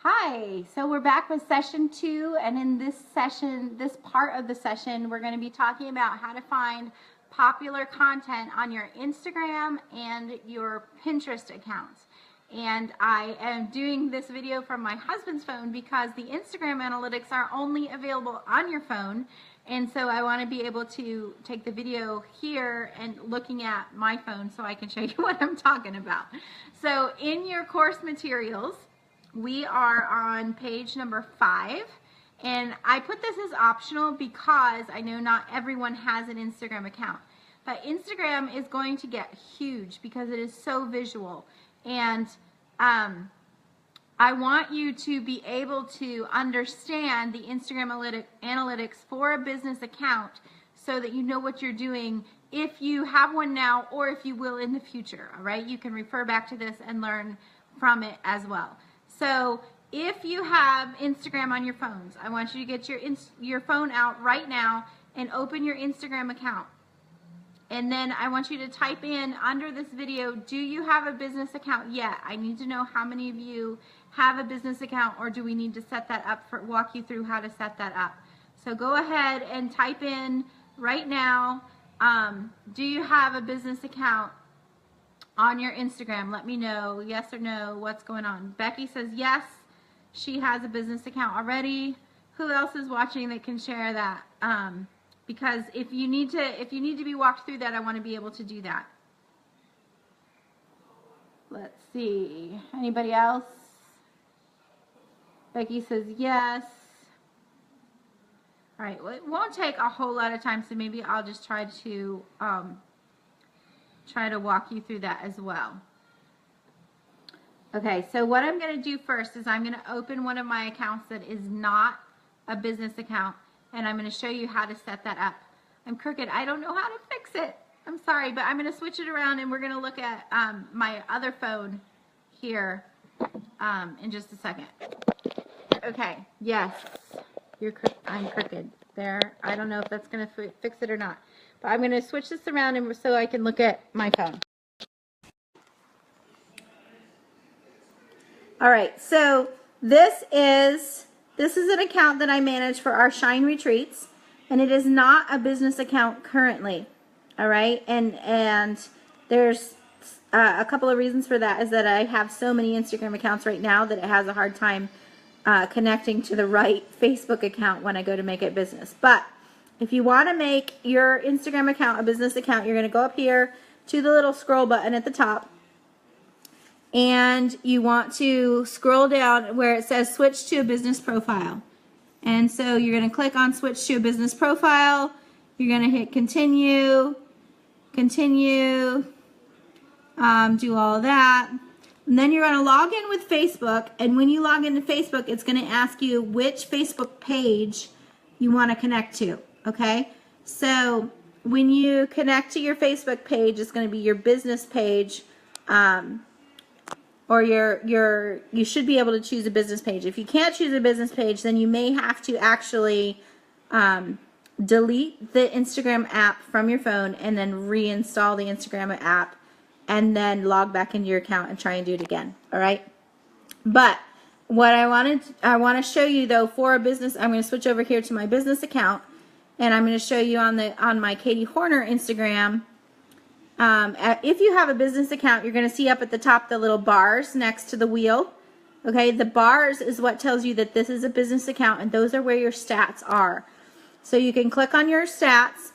Hi, so we're back with session 2, and in this part of the session, we're going to be talking about how to find popular content on your Instagram and your Pinterest accounts. And I am doing this video from my husband's phone because the Instagram analytics are only available on your phone, and so I want to be able to take the video here and looking at my phone so I can show you what I'm talking about. So in your course materials, we are on page number 5, and I put this as optional because I know not everyone has an Instagram account. But Instagram is going to get huge because it is so visual, and I want you to be able to understand the Instagram analytics for a business account so that you know what you're doing if you have one now or if you will in the future. All right, you can refer back to this and learn from it as well. So if you have Instagram on your phones, I want you to get your phone out right now and open your Instagram account. And then I want you to type in under this video, do you have a business account yet? I need to know how many of you have a business account, or do we need to set that up, walk you through how to set that up. So go ahead and type in right now, do you have a business account on your Instagram? Let me know, yes or no, what's going on. Becky says yes, she has a business account already. Who else is watching that can share that? Because if you need to be walked through that, I want to be able to do that. Let's see. Anybody else? Becky says yes. All right. Well, it won't take a whole lot of time, so maybe I'll just try to walk you through that as well. Okay. So what I'm going to do first is I'm going to open one of my accounts that is not a business account, and I'm going to show you how to set that up. I'm crooked. I don't know how to fix it. I'm sorry, but I'm going to switch it around, and we're going to look at my other phone here in just a second. Okay. Yes. I'm crooked. There. I don't know if that's going to fix it or not, but I'm going to switch this around and so I can look at my phone. All right. So this is an account that I manage for our Shine Retreats, and it is not a business account currently. All right, and there's a couple of reasons for that. Is that I have so many Instagram accounts right now that it has a hard time connecting to the right Facebook account when I go to make it business. But if you want to make your Instagram account a business account, you're going to go up here to the little scroll button at the top, and you want to scroll down where it says switch to a business profile. And so you're going to click on switch to a business profile. You're going to hit continue, do all of that. And then you're going to log in with Facebook. And when you log into Facebook, it's going to ask you which Facebook page you want to connect to. Okay? So when you connect to your Facebook page, it's going to be your business page, or you should be able to choose a business page. If you can't choose a business page, then you may have to actually delete the Instagram app from your phone and then reinstall the Instagram app and then log back into your account and try and do it again. All right. But what I want to show you though for a business, I'm going to switch over here to my business account, and I'm going to show you on my Katie Hornor Instagram. If you have a business account, you're going to see up at the top the little bars next to the wheel. Okay, the bars is what tells you that this is a business account, and those are where your stats are. So you can click on your stats.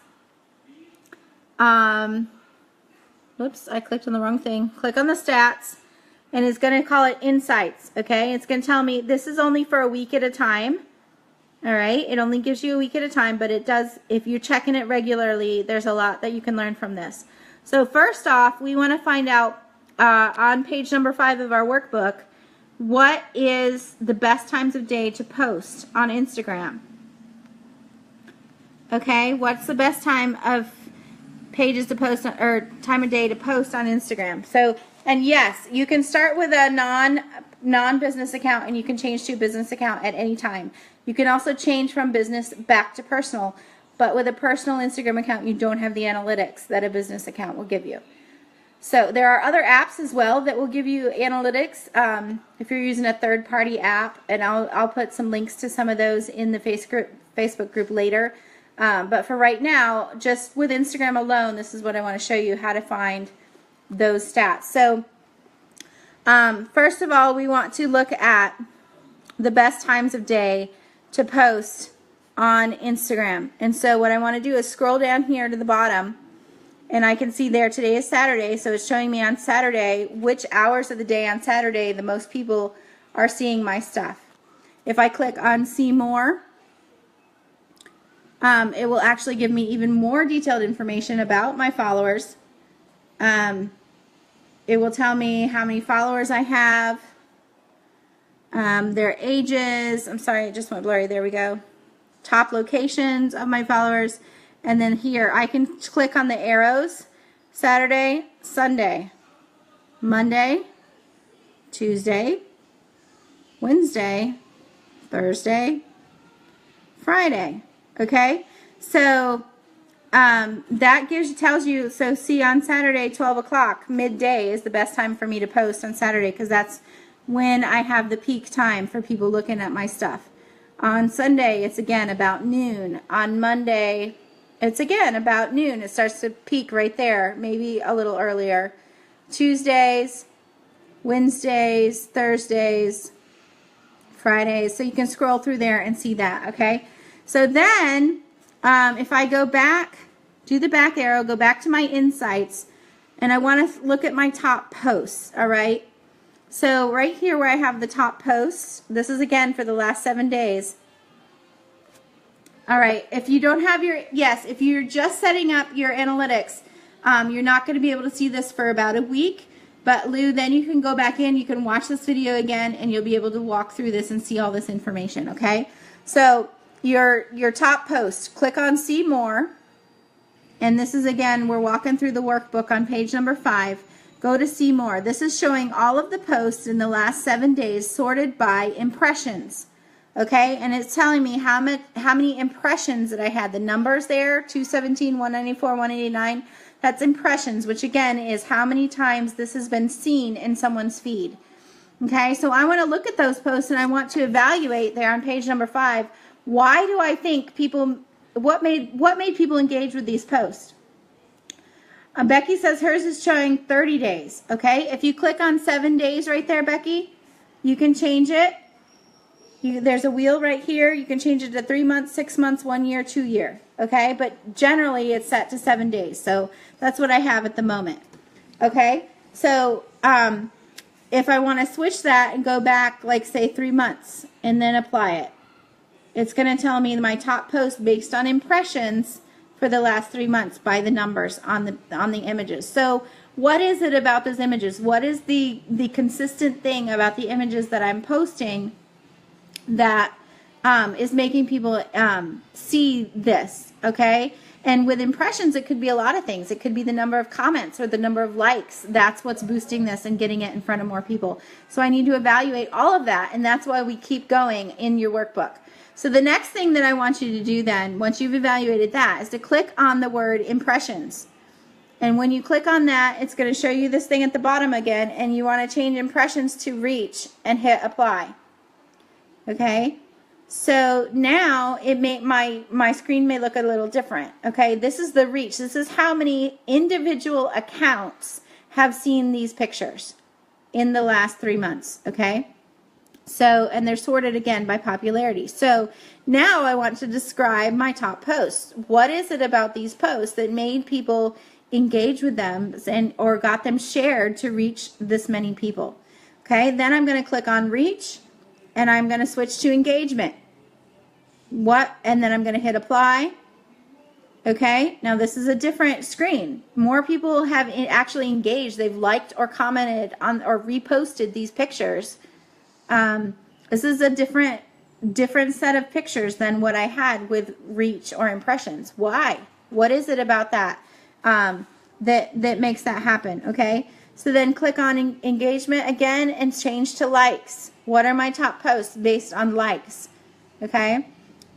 Whoops, I clicked on the wrong thing. Click on the stats, and it's going to call it insights. Okay, it's going to tell me this is only for a week at a time. All right, it only gives you a week at a time, but it does, if you're checking it regularly, there's a lot that you can learn from this. So first off, we want to find out on page number 5 of our workbook, what is the best times of day to post on Instagram? Okay, what's the best time of pages to post or time of day to post on Instagram? So, and yes, you can start with a non-business account, and you can change to a business account at any time. You can also change from business back to personal. But with a personal Instagram account, you don't have the analytics that a business account will give you. So there are other apps as well that will give you analytics if you're using a third-party app, and I'll put some links to some of those in the Facebook group later. But for right now, just with Instagram alone, this is what I want to show you, how to find those stats. So first of all, we want to look at the best times of day to post on Instagram. And so what I want to do is scroll down here to the bottom, and I can see there today is Saturday, so it's showing me on Saturday which hours of the day on Saturday the most people are seeing my stuff. If I click on see more, it will actually give me even more detailed information about my followers. It will tell me how many followers I have, their ages. I'm sorry, it just went blurry. There we go. Top locations of my followers. And then here, I can click on the arrows. Saturday, Sunday, Monday, Tuesday, Wednesday, Thursday, Friday. Okay? So that tells you, so see on Saturday, 12 o'clock, midday is the best time for me to post on Saturday, because that's when I have the peak time for people looking at my stuff. On Sunday, it's again about noon. On Monday, it's again about noon. It starts to peak right there, maybe a little earlier. Tuesdays, Wednesdays, Thursdays, Fridays. So you can scroll through there and see that, okay? So then, if I go back, do the back arrow, go back to my insights, and I want to look at my top posts, all right? So right here where I have the top posts, this is again for the last 7 days. All right, if you don't have your, yes, if you're just setting up your analytics, you're not going to be able to see this for about a week. But Lou, then you can go back in, you can watch this video again, and you'll be able to walk through this and see all this information, okay? So your top post, click on see more. And this is, again, we're walking through the workbook on page number 5. Go to see more. This is showing all of the posts in the last 7 days sorted by impressions. Okay, and it's telling me how many impressions that I had. The numbers there, 217, 194, 189, that's impressions, which again is how many times this has been seen in someone's feed. Okay, so I want to look at those posts and I want to evaluate there on page number 5. Why do I think people, what made people engage with these posts? Becky says hers is showing 30 days. Okay, if you click on 7 days right there, Becky, you can change it. There's a wheel right here. You can change it to 3 months, 6 months, 1 year, 2 year. Okay, but generally it's set to 7 days. So that's what I have at the moment. Okay, so if I want to switch that and go back, like say 3 months, and then apply it, it's going to tell me my top post based on impressions for the last 3 months by the numbers on the images. So what is it about those images? What is the consistent thing about the images that I'm posting that is making people see this, okay? And with impressions, it could be a lot of things. It could be the number of comments or the number of likes. That's what's boosting this and getting it in front of more people. So I need to evaluate all of that, and that's why we keep going in your workbook. So the next thing that I want you to do then, once you've evaluated that, is to click on the word impressions. And when you click on that, it's going to show you this thing at the bottom again, and you want to change impressions to reach and hit apply. Okay, so now it may my screen may look a little different. Okay, this is the reach. This is how many individual accounts have seen these pictures in the last 3 months. Okay, so, and they're sorted again by popularity. So now I want to describe my top posts. What is it about these posts that made people engage with them or got them shared to reach this many people? Okay, then I'm going to click on reach. And I'm going to switch to engagement. And then I'm going to hit apply. Okay, now this is a different screen. More people have actually engaged. They've liked or commented on or reposted these pictures. This is a different set of pictures than what I had with reach or impressions. Why? What is it about that that makes that happen? Okay, so then click on engagement again and change to likes. What are my top posts based on likes? Okay,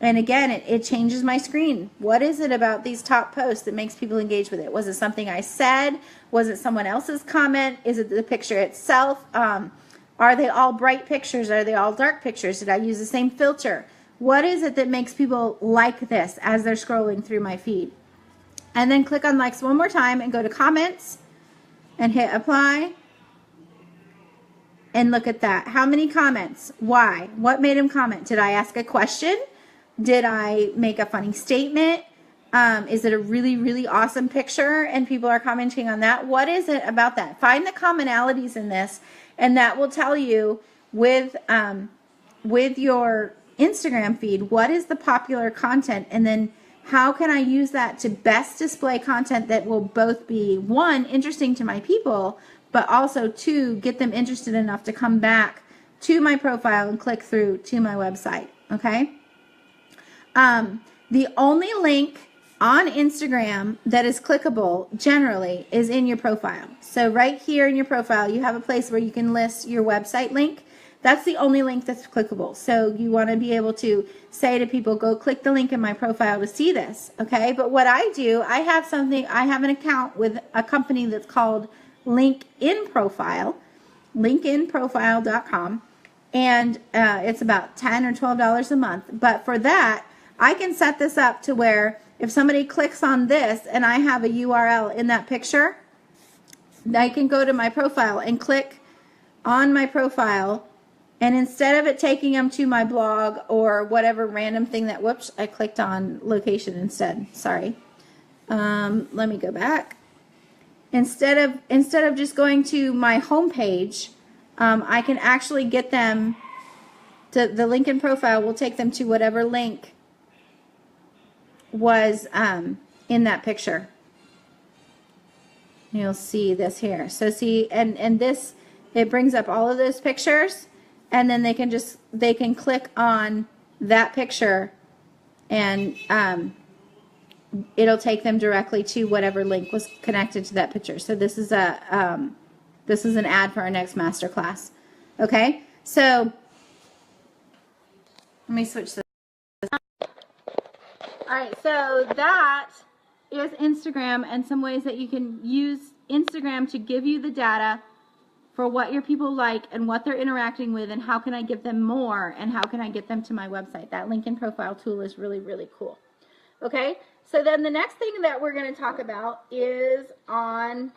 And again, it changes my screen. What is it about these top posts that makes people engage with it? Was it something I said? Was it someone else's comment? Is it the picture itself? Are they all bright pictures? Are they all dark pictures? Did I use the same filter? What is it that makes people like this as they're scrolling through my feed? And then click on likes one more time and go to comments and hit apply. And look at that. How many comments? Why? What made them comment? Did I ask a question? Did I make a funny statement? Is it a really, really awesome picture and people are commenting on that? What is it about that? Find the commonalities in this, and that will tell you with your Instagram feed, what is the popular content, and then how can I use that to best display content that will both be, one, interesting to my people, but also two, get them interested enough to come back to my profile and click through to my website, okay? The only link on Instagram that is clickable generally is in your profile. So right here in your profile, you have a place where you can list your website link. That's the only link that's clickable. So you want to be able to say to people, go click the link in my profile to see this, okay? But what I do, I have an account with a company that's called LinkedIn Profile, linkedinprofile.com, and it's about $10 or $12 a month. But for that, I can set this up to where if somebody clicks on this and I have a URL in that picture, I can go to my profile and click on my profile, and instead of it taking them to my blog or whatever random thing that, whoops, I clicked on location instead. Sorry. Let me go back. Instead of just going to my homepage, I can actually get them to the link in profile will take them to whatever link was in that picture. You'll see this here. So see, and this, it brings up all of those pictures, and then they can click on that picture, and it'll take them directly to whatever link was connected to that picture. So this is an ad for our next masterclass. Okay, so let me switch this. All right, so that is Instagram and some ways that you can use Instagram to give you the data for what your people like and what they're interacting with, and how can I give them more, and how can I get them to my website. That link in profile tool is really, really cool. Okay, so then the next thing that we're going to talk about is and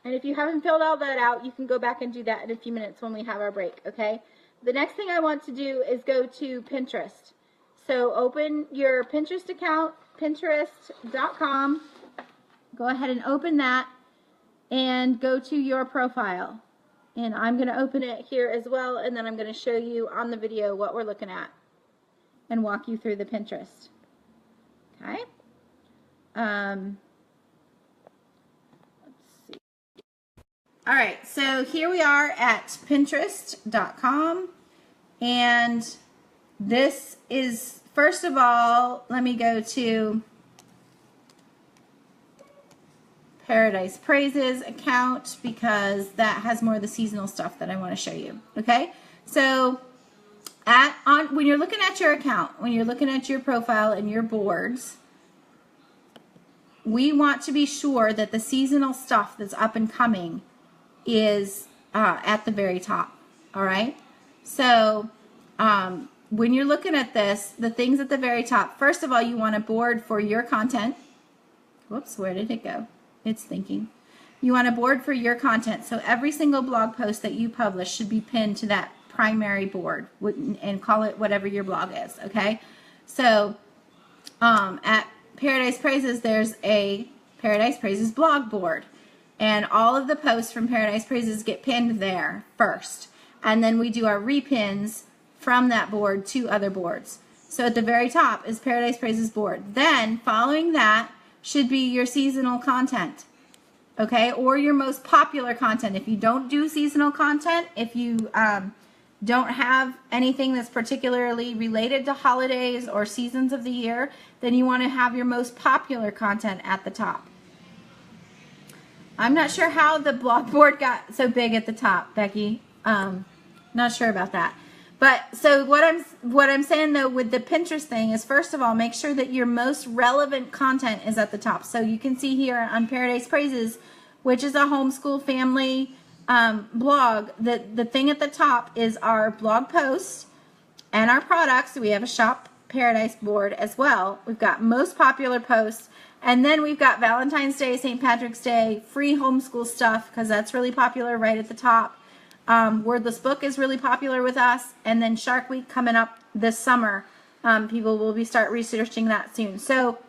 if you haven't filled all that out, you can go back and do that in a few minutes when we have our break, okay? The next thing I want to do is go to Pinterest. So open your Pinterest account, pinterest.com. Go ahead and open that and go to your profile. And I'm going to open it here as well, and then I'm going to show you on the video what we're looking at and walk you through the Pinterest. Okay? Let's see. All right, so here we are at pinterest.com, and this is, first of all, let me go to Paradise Praises account, because that has more of the seasonal stuff that I want to show you. Okay, so when you're looking at your account, when you're looking at your profile and your boards, we want to be sure that the seasonal stuff that's up and coming is at the very top. All right, so when you're looking at this, the things at the very top, first of all, you want a board for your content. Whoops, where did it go? It's thinking. You want a board for your content. So every single blog post that you publish should be pinned to that primary board, and call it whatever your blog is, okay? So at Paradise Praises, there's a Paradise Praises blog board, and all of the posts from Paradise Praises get pinned there first, and then we do our repins from that board to other boards. So at the very top is Paradise Praises board. Then following that should be your seasonal content, okay, or your most popular content. If you don't do seasonal content, if you don't have anything that's particularly related to holidays or seasons of the year, then you want to have your most popular content at the top. I'm not sure how the blog board got so big at the top, Becky. Not sure about that. But so what I'm saying though with the Pinterest thing is, first of all, make sure that your most relevant content is at the top. So you can see here on Paradise Praises, which is a homeschool family blog, that the thing at the top is our blog posts and our products. We have a Shop Paradise board as well. We've got most popular posts, and then we've got Valentine's Day, St. Patrick's Day, free homeschool stuff, because that's really popular right at the top. Wordless Book is really popular with us, and then Shark Week coming up this summer. People will be start researching that soon. So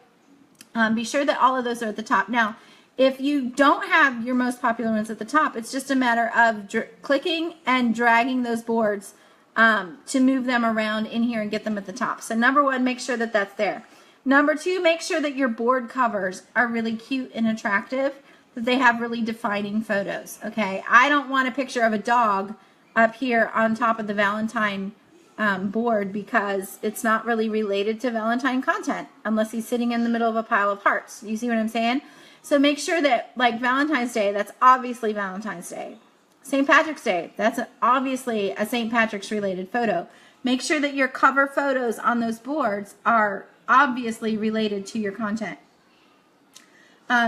be sure that all of those are at the top. Now, if you don't have your most popular ones at the top, it's just a matter of clicking and dragging those boards to move them around in here and get them at the top. So number one, make sure that that's there. Number two, make sure that your board covers are really cute and attractive, that they have really defining photos, okay? I don't want a picture of a dog up here on top of the Valentine board, because it's not really related to Valentine content unless he's sitting in the middle of a pile of hearts. You see what I'm saying? So make sure that, like Valentine's Day, that's obviously Valentine's Day. St. Patrick's Day, that's obviously a St. Patrick's related photo. Make sure that your cover photos on those boards are obviously related to your content.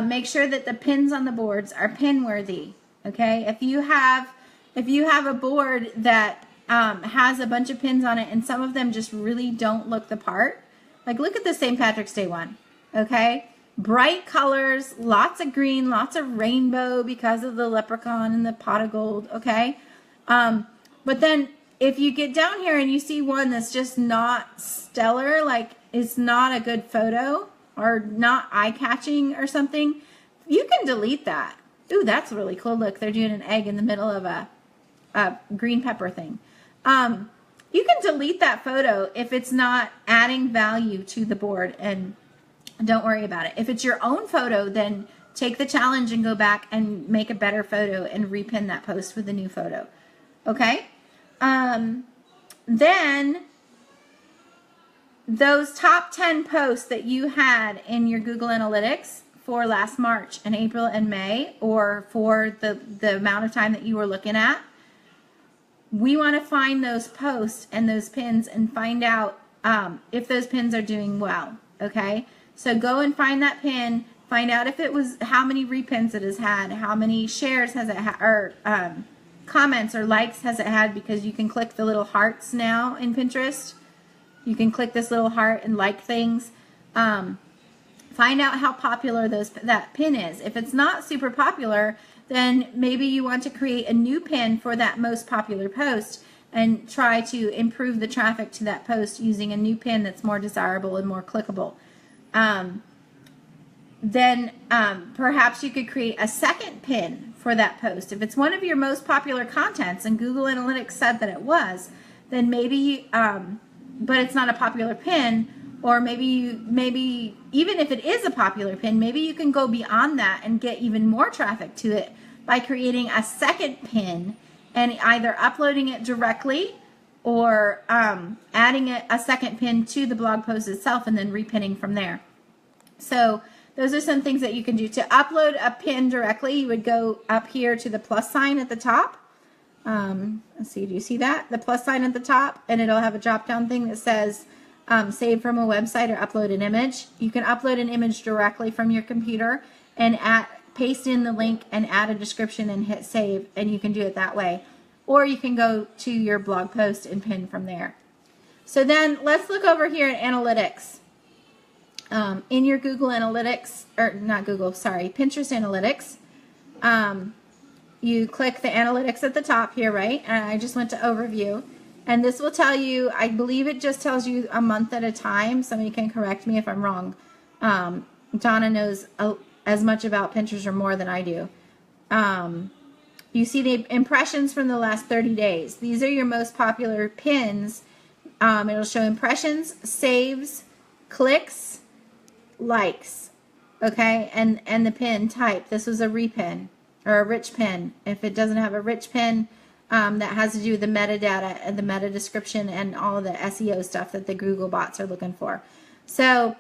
Make sure that the pins on the boards are pin worthy. Okay, if you have a board that has a bunch of pins on it and some of them just really don't look the part, like look at the St. Patrick's Day one. Okay, bright colors, lots of green, lots of rainbow because of the leprechaun and the pot of gold. Okay, but then if you get down here and you see one that's just not stellar, like it's not a good photo or not eye-catching or something, you can delete that. Ooh, that's really cool. Look, they're doing an egg in the middle of a green pepper thing. You can delete that photo if it's not adding value to the board, and don't worry about it. If it's your own photo, then take the challenge and go back and make a better photo and repin that post with a new photo. Okay? Then those top 10 posts that you had in your Google Analytics for last March and April and May, or for the amount of time that you were looking at, we want to find those posts and those pins and find out if those pins are doing well. Okay, so go and find that pin, find out if it was, how many repins it has had, how many shares has it had, or comments or likes has it had, because you can click the little hearts now in Pinterest. You can click this little heart and like things. Find out how popular that pin is. If it's not super popular, then maybe you want to create a new pin for that most popular post and try to improve the traffic to that post using a new pin that's more desirable and more clickable. Then perhaps you could create a second pin for that post. If it's one of your most popular contents and Google Analytics said that it was, then maybe, but it's not a popular pin, or maybe even if it is a popular pin, maybe you can go beyond that and get even more traffic to it by creating a second pin and either uploading it directly or adding a second pin to the blog post itself and then repinning from there. So those are some things that you can do. To upload a pin directly, you would go up here to the plus sign at the top. Let's see, do you see that? The plus sign at the top, and it'll have a drop down thing that says save from a website or upload an image. You can upload an image directly from your computer and paste in the link and add a description and hit save, and you can do it that way. Or you can go to your blog post and pin from there. So then let's look over here at analytics. In your Google Analytics, or not Google, sorry, Pinterest Analytics, you click the analytics at the top here, right? And I just went to overview. And this will tell you, I believe it just tells you a month at a time. Somebody can correct me if I'm wrong. Donna knows as much about Pinterest or more than I do. You see the impressions from the last 30 days. These are your most popular pins. It'll show impressions, saves, clicks, likes, okay, and the pin type. This was a repin or a rich pin. If it doesn't have a rich pin, that has to do with the metadata and the meta description and all of the SEO stuff that the Google bots are looking for. So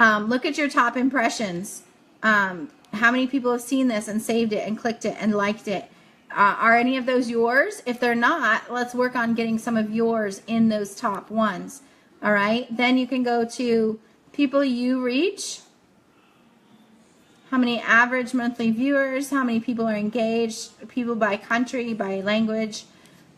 look at your top impressions. How many people have seen this and saved it and clicked it and liked it? Are any of those yours? If they're not, let's work on getting some of yours in those top ones. All right. Then you can go to people you reach. How many average monthly viewers? How many people are engaged? People by country, by language.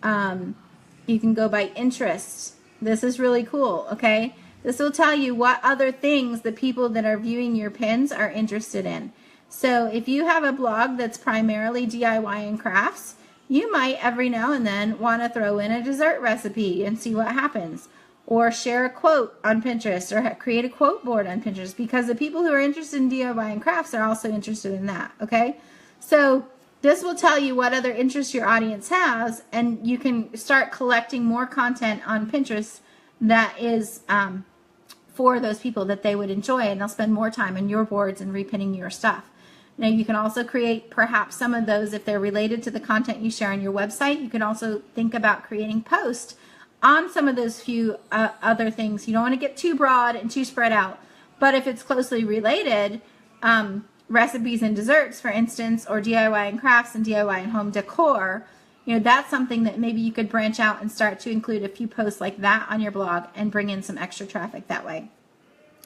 You can go by interest. This is really cool, okay? This will tell you what other things the people that are viewing your pins are interested in. So if you have a blog that's primarily DIY and crafts, you might every now and then want to throw in a dessert recipe and see what happens. Or share a quote on Pinterest, or create a quote board on Pinterest, because the people who are interested in DIY and crafts are also interested in that, okay? So this will tell you what other interests your audience has, and you can start collecting more content on Pinterest that is for those people that they would enjoy, and they'll spend more time in your boards and repinning your stuff. Now you can also create perhaps some of those if they're related to the content you share on your website. You can also think about creating posts on some of those few other things. You don't want to get too broad and too spread out, but if it's closely related, recipes and desserts, for instance, or DIY and crafts and DIY and home decor, you know, that's something that maybe you could branch out and start to include a few posts like that on your blog and bring in some extra traffic that way.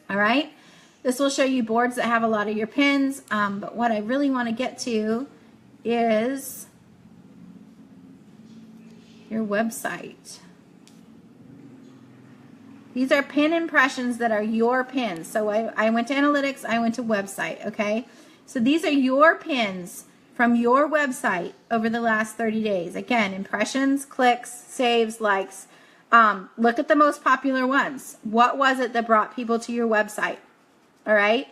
All right. This will show you boards that have a lot of your pins, but what I really want to get to is your website. These are pin impressions that are your pins. So I went to analytics, I went to website, okay? So these are your pins from your website over the last 30 days. Again, impressions, clicks, saves, likes. Look at the most popular ones. What was it that brought people to your website? All right?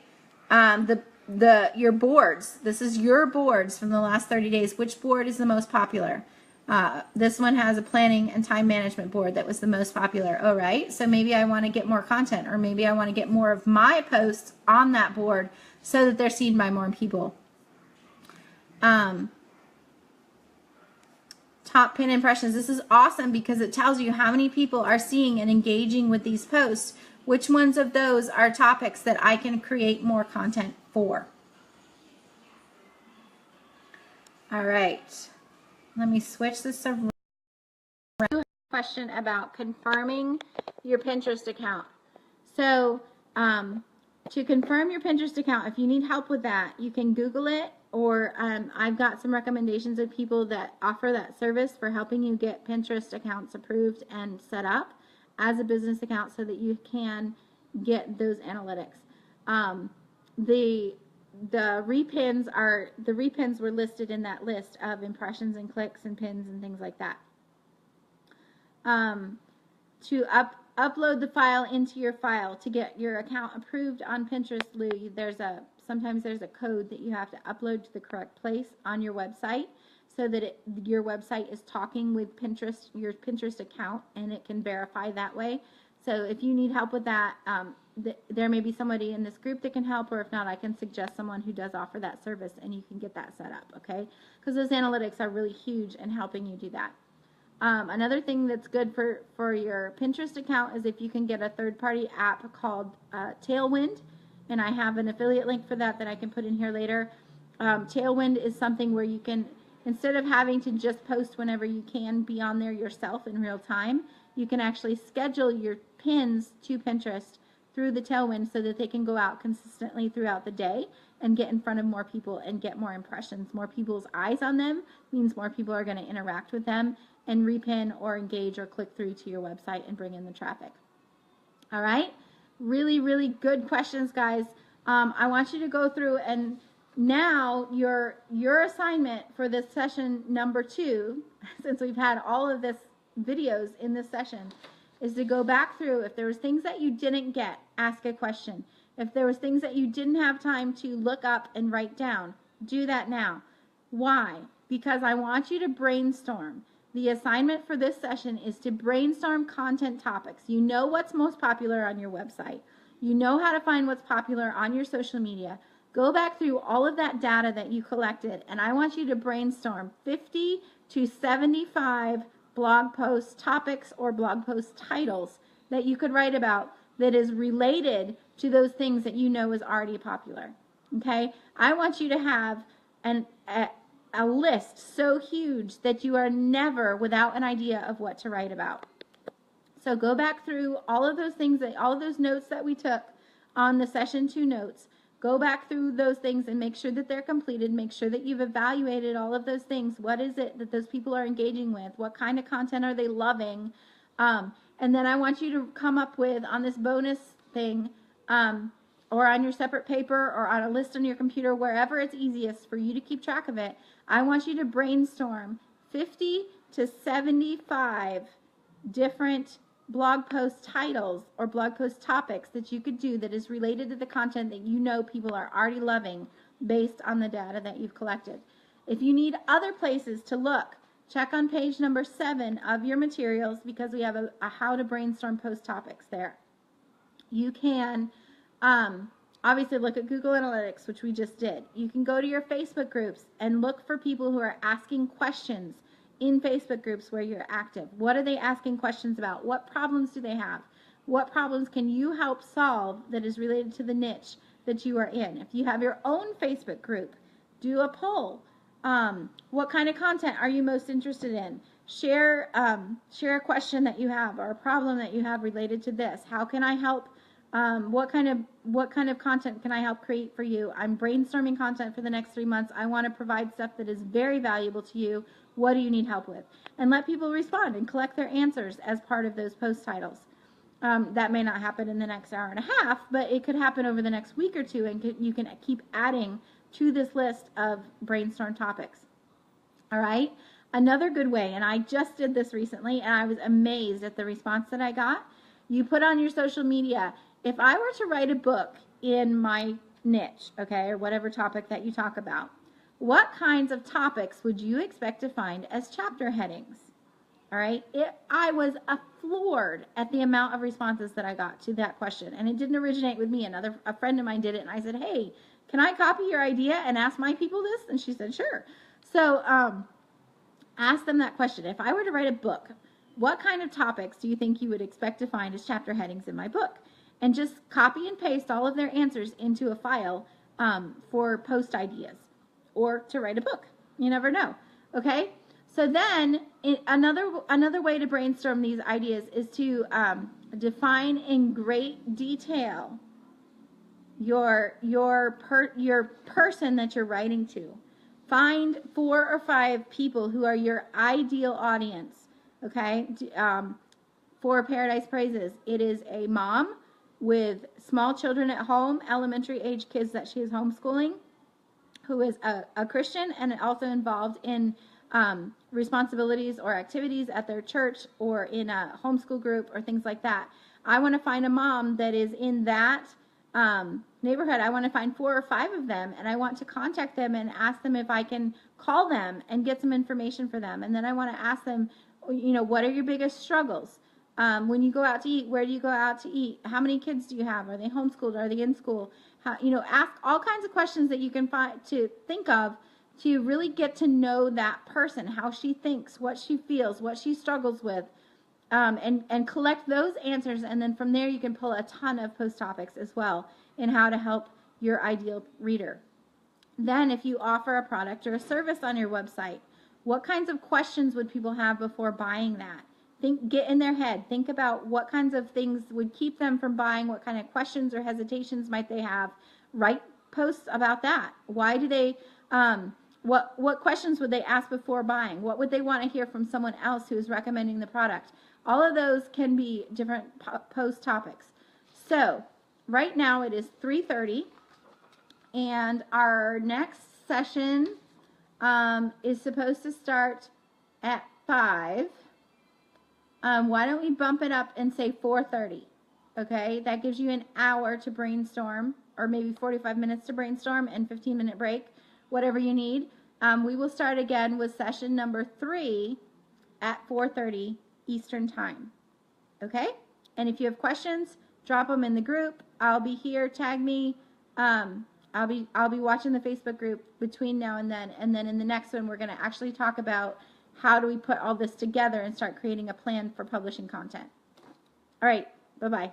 Your boards. This is your boards from the last 30 days. Which board is the most popular? This one has a planning and time management board that was the most popular. All right, so maybe I want to get more content, or maybe I want to get more of my posts on that board so that they're seen by more people. Top pin impressions. This is awesome because it tells you how many people are seeing and engaging with these posts. Which ones of those are topics that I can create more content for? All right. Let me switch this around. Question about confirming your Pinterest account. So to confirm your Pinterest account, if you need help with that, you can Google it, or I've got some recommendations of people that offer that service for helping you get Pinterest accounts approved and set up as a business account so that you can get those analytics. The repins were listed in that list of impressions and clicks and pins and things like that. To upload the file into your file to get your account approved on Pinterest, Lou, sometimes there's a code that you have to upload to the correct place on your website so that your website is talking with Pinterest, your Pinterest account, and it can verify that way. So if you need help with that, there may be somebody in this group that can help, or if not, I can suggest someone who does offer that service, and you can get that set up, okay? Because those analytics are really huge in helping you do that. Another thing that's good for your Pinterest account is if you can get a third-party app called Tailwind, and I have an affiliate link for that I can put in here later. Tailwind is something where you can, instead of having to just post whenever you can, be on there yourself in real time, you can actually schedule your pins to Pinterest through the Tailwind so that they can go out consistently throughout the day and get in front of more people and get more impressions. More people's eyes on them means more people are going to interact with them and repin or engage or click through to your website and bring in the traffic. All right? Really, really good questions, guys. I want you to go through, and now your assignment for this session number 2, since we've had all of this videos in this session, is to go back through. If there was things that you didn't get, ask a question. If there was things that you didn't have time to look up and write down, do that now. Why? Because I want you to brainstorm. The assignment for this session is to brainstorm content topics. You know what's most popular on your website. You know how to find what's popular on your social media. Go back through all of that data that you collected, and I want you to brainstorm 50 to 75 blog post topics or blog post titles that you could write about that is related to those things that you know is already popular. Okay? I want you to have a list so huge that you are never without an idea of what to write about. So go back through all of those things, all of those notes that we took on the session 2 notes. Go back through those things and make sure that they're completed. Make sure that you've evaluated all of those things. What is it that those people are engaging with? What kind of content are they loving? And then I want you to come up with, on this bonus thing, or on your separate paper or on a list on your computer, wherever it's easiest for you to keep track of it, I want you to brainstorm 50 to 75 different blog post titles or blog post topics that you could do that is related to the content that you know people are already loving based on the data that you've collected. If you need other places to look, check on page number 7 of your materials, because we have a how to brainstorm post topics there. You can obviously look at Google Analytics, which we just did. You can go to your Facebook groups and look for people who are asking questions in Facebook groups where you're active. What are they asking questions about? What problems do they have? What problems can you help solve that is related to the niche that you are in? If you have your own Facebook group, do a poll. What kind of content are you most interested in? Share a question that you have or a problem that you have related to this. How can I help? What kind of content can I help create for you? I'm brainstorming content for the next 3 months. I want to provide stuff that is very valuable to you. What do you need help with? And let people respond and collect their answers as part of those post titles. That may not happen in the next hour and a half, but it could happen over the next week or two, and you can keep adding to this list of brainstorm topics. All right? Another good way, and I just did this recently, and I was amazed at the response that I got. You put on your social media, if I were to write a book in my niche, okay, or whatever topic that you talk about, what kinds of topics would you expect to find as chapter headings? All right, I was floored at the amount of responses that I got to that question, and it didn't originate with me. A friend of mine did it, and I said, hey, can I copy your idea and ask my people this? And she said, sure. So ask them that question. If I were to write a book, what kind of topics do you think you would expect to find as chapter headings in my book? And just copy and paste all of their answers into a file for post ideas or to write a book. You never know. Okay? So then another way to brainstorm these ideas is to define in great detail your person that you're writing to. Find 4 or 5 people who are your ideal audience. Okay? For Paradise Praises, it is a mom with small children at home, elementary age kids that she is homeschooling, who is a Christian and also involved in responsibilities or activities at their church or in a homeschool group or things like that. I want to find a mom that is in that neighborhood. I want to find 4 or 5 of them, and I want to contact them and ask them if I can call them and get some information for them. And then I want to ask them, what are your biggest struggles? When you go out to eat, where do you go out to eat? How many kids do you have? Are they homeschooled? Are they in school? Ask all kinds of questions that you can think of to really get to know that person, how she thinks, what she feels, what she struggles with, and collect those answers. And then from there, you can pull a ton of post topics as well in how to help your ideal reader. Then if you offer a product or a service on your website, what kinds of questions would people have before buying that? Get in their head. Think about what kinds of things would keep them from buying. What kind of questions or hesitations might they have? Write posts about that. Why do they? What questions would they ask before buying? What would they want to hear from someone else who is recommending the product? All of those can be different post topics. So right now it is 3:30, and our next session is supposed to start at 5. Why don't we bump it up and say 4:30? Okay, that gives you an hour to brainstorm, or maybe 45 minutes to brainstorm and 15-minute break, whatever you need. We will start again with session number 3 at 4:30 Eastern Time. Okay, and if you have questions, drop them in the group. I'll be here. Tag me. I'll be watching the Facebook group between now and then in the next one we're going to actually talk about how do we put all this together and start creating a plan for publishing content. All right, bye-bye.